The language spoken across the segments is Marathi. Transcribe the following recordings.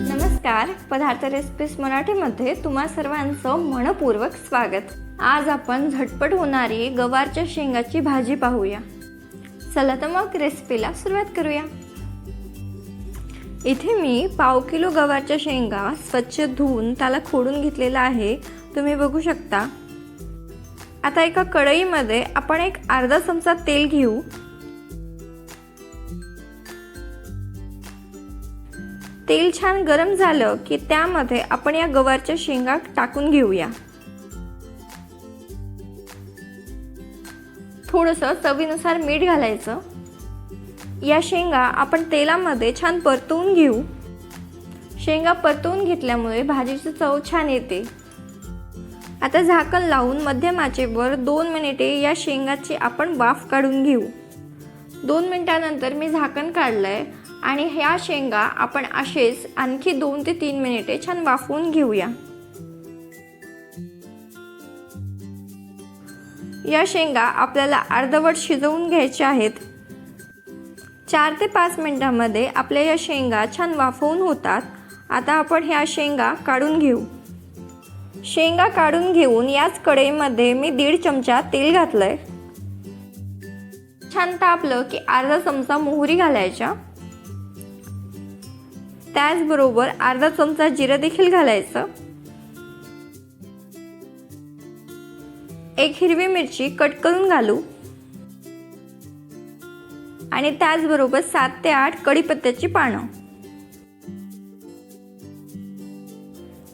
नमस्कार, पदार्थ रेसिपीज मराठीमध्ये तुम्हा सर्वांचं मनपूर्वक स्वागत। आज आपण झटपट होणारी गवारच्या शेंगाची भाजी पाहूया। चला तर मग रेसिपीला सुरुवात करूया। इथे मी पाव किलो गवारच्या शेंगा स्वच्छ धुवून त्याला खोडून घेतलेला आहे, तुम्ही बघू शकता। आता एका कढईमध्ये आपण एक अर्धा चमचा तेल घेऊ। तेल छान गरम झालं की त्यामध्ये आपण या गवारच्या शेंगा टाकून घेऊया। थोडंसं चवीनुसार मीठ घालायचं। या शेंगा आपण तेलामध्ये छान परतवून घेऊ। शेंगा परतवून घेतल्यामुळे भाजीची चव छान येते। आता झाकण लावून मध्यम आचेवर 2 मिनिटे या शेंगाची आपण वाफ काढून घेऊ। 2 मिनिटांनंतर मी झाकण काढलंय आणि ह्या शेंगा आपण असेच आणखी 2 ते 3 मिनिटे छान वाफवून घेऊया। या शेंगा आपल्याला अर्धवट शिजवून घ्यायच्या आहेत। 4 ते 5 मिनिटांमध्ये आपल्या या शेंगा छान वाफवून होतात। आता आपण ह्या शेंगा काढून घेऊ। शेंगा काढून घेऊन याच कढईमध्ये मी 1.5 चमचा तेल घातलंय। छान तापलं की अर्धा चमचा मोहरी घालायच्या। त्याचबरोबर अर्धा चमचा जिरं देखील घालायचं। एक हिरवी मिरची कट करून घालू आणि त्याचबरोबर 7 ते 8 कढीपत्त्याची पानं।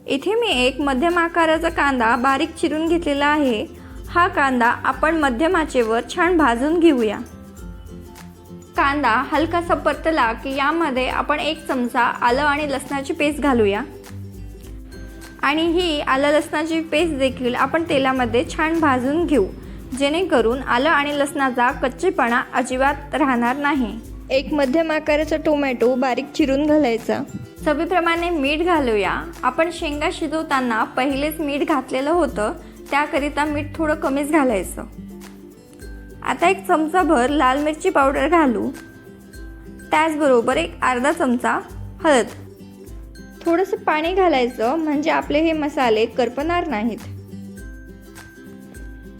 इथे मी एक मध्यम आकाराचा कांदा बारीक चिरून घेतलेला आहे। हा कांदा आपण मध्यम आचेवर छान भाजून घेऊया। कांदा हलकासा परतला की यामध्ये आपण 1 चमचा आलं आणि लसणाची पेस्ट घालूया आणि ही आलं लसणाची पेस्ट देखील आपण तेलामध्ये छान भाजून घेऊ, जेणेकरून आलं आणि लसणाचा कच्चेपणा अजिबात राहणार नाही। एक मध्यम आकाराचा टोमॅटो बारीक चिरून घालायचा। चवीप्रमाणे मीठ घालूया। आपण शेंगा शिजवताना पहिलेच मीठ घातलेलं होतं, त्याकरिता मीठ थोडं कमीच घालायचं। आता 1 चमचाभर लाल मिरची पावडर घालू। त्याचबरोबर एक अर्धा चमचा हळद। थोडंसं पाणी घालायचं म्हणजे आपले हे मसाले करपणार नाहीत।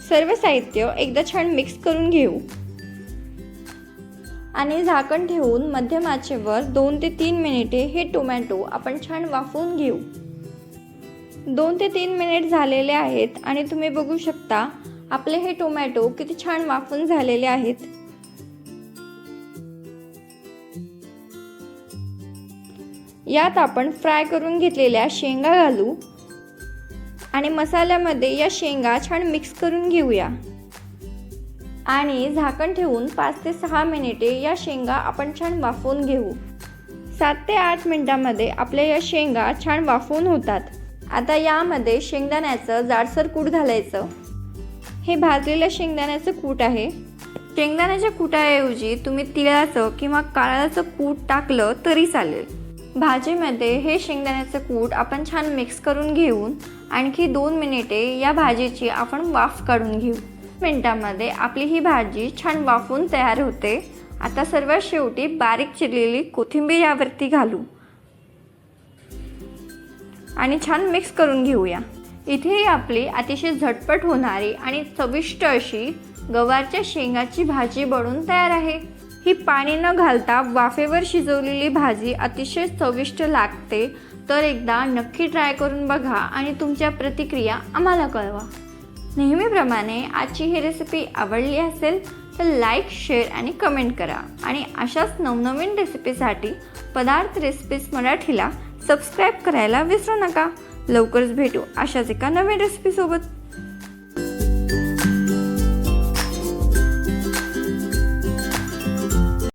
सर्व साहित्य एकदा छान मिक्स करून घेऊ आणि झाकण ठेवून मध्यम आचेवर 2 ते 3 मिनिटे हे टोमॅटो आपण छान वाफवून घेऊ। 2 ते 3 मिनिट झालेले आहेत आणि तुम्ही बघू शकता आपले हे टोमॅटो किती छान वाफवून झालेले आहेत। यात आपण फ्राय करून घेतलेल्या शेंगा घालू आणि मसाल्यामध्ये या शेंगा छान मिक्स करून घेऊया आणि झाकण ठेवून 5 ते 6 मिनिटे या शेंगा आपण छान वाफवून घेऊ। 7 ते 8 मिनिटांमध्ये आपल्या या शेंगा छान वाफवून होतात। आता यामध्ये शेंगदाण्याचं जाडसर कूट घालायचं। हे भाजलेल्या शेंगदाण्याचं कूट आहे। शेंगदाण्याच्या कूटाऐवजी तुम्ही तिळाचं किंवा काळाचं कूट टाकलं तरी चालेल। भाजीमध्ये हे शेंगदाण्याचं कूट आपण छान मिक्स करून घेऊन आणखी 2 मिनिटे या भाजीची आपण वाफ काढून घेऊ। मिनिटांमध्ये आपली ही भाजी छान वाफवून तयार होते। आता सर्वात शेवटी बारीक चिरलेली कोथिंबीर यावरती घालू आणि छान मिक्स करून घेऊया। इथे आपली अतिशय झटपट होणारी आणि चविष्ट अशी गवारच्या शेंगाची भाजी बनून तयार आहे। ही पाणी न घालता वाफेवर शिजवलेली भाजी अतिशय चविष्ट लागते। तर एकदा नक्की ट्राय करून बघा आणि तुमच्या प्रतिक्रिया आम्हाला कळवा। नेहमीप्रमाणे आजची ही रेसिपी आवडली असेल तर लाईक, शेअर आणि कमेंट करा आणि अशाच नवनवीन रेसिपीसाठी पदार्थ रेसिपीज मराठीला सबस्क्राईब करायला विसरू नका। लवकरच भेटू अशाच एका नवीन रेसिपीसोबत।